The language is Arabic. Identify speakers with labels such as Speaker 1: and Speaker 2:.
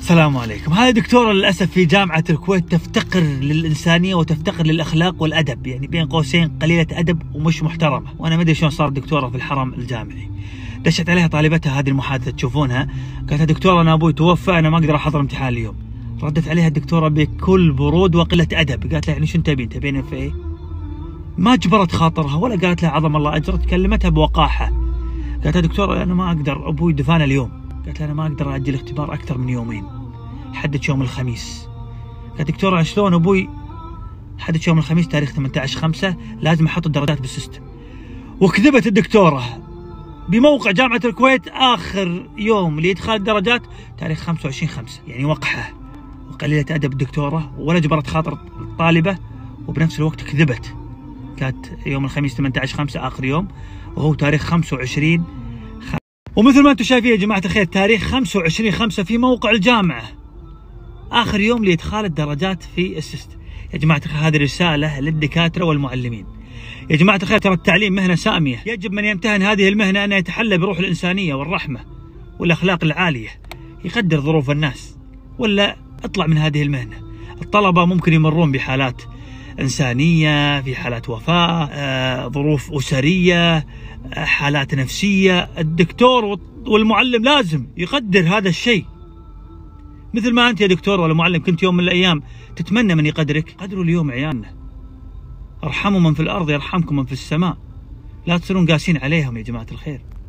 Speaker 1: السلام عليكم. هذه دكتورة للأسف في جامعة الكويت تفتقر للإنسانية وتفتقر للأخلاق والأدب، يعني بين قوسين قليلة أدب ومش محترمة، وأنا ما أدري شلون صارت دكتورة في الحرم الجامعي. دشت عليها طالبتها هذه المحادثة تشوفونها، قالت لها دكتورة أنا أبوي توفى، أنا ما أقدر أحضر امتحان اليوم. ردت عليها الدكتورة بكل برود وقلة أدب، قالت لها يعني شو تبين في إيه؟ ما جبرت خاطرها ولا قالت لها عظم الله أجرك، كلمتها بوقاحة. قالت لها دكتورة أنا ما أقدر، أبوي دفان اليوم. قالت لها أنا ما أقدر أجل الاختبار أكثر من يومين، حدد يوم الخميس. قالت دكتورة شلون أبوي؟ حدد يوم الخميس تاريخ 18/5 لازم أحط الدرجات بالسيستم. وكذبت الدكتورة بموقع جامعة الكويت، آخر يوم لإدخال الدرجات تاريخ 25/5، يعني وقحة وقليلة أدب الدكتورة، ولا جبرت خاطر الطالبة، وبنفس الوقت كذبت. كانت يوم الخميس 18/5 آخر يوم، وهو تاريخ 25. ومثل ما انتم شايفين يا جماعة الخير تاريخ 25/5 في موقع الجامعة آخر يوم لإدخال الدرجات في السيستم. يا جماعة الخير هذه رسالة للدكاترة والمعلمين. يا جماعة الخير ترى التعليم مهنة سامية، يجب من يمتهن هذه المهنة أن يتحلى بروح الإنسانية والرحمة والأخلاق العالية، يقدر ظروف الناس، ولا اطلع من هذه المهنة. الطلبة ممكن يمرون بحالات إنسانية، في حالات وفاة، ظروف أسرية، حالات نفسية. الدكتور والمعلم لازم يقدر هذا الشيء، مثل ما أنت يا دكتور ولا معلم كنت يوم من الأيام تتمنى من يقدرك. قدروا اليوم عيالنا، ارحموا من في الأرض يرحمكم من في السماء، لا تصيرون قاسين عليهم يا جماعة الخير.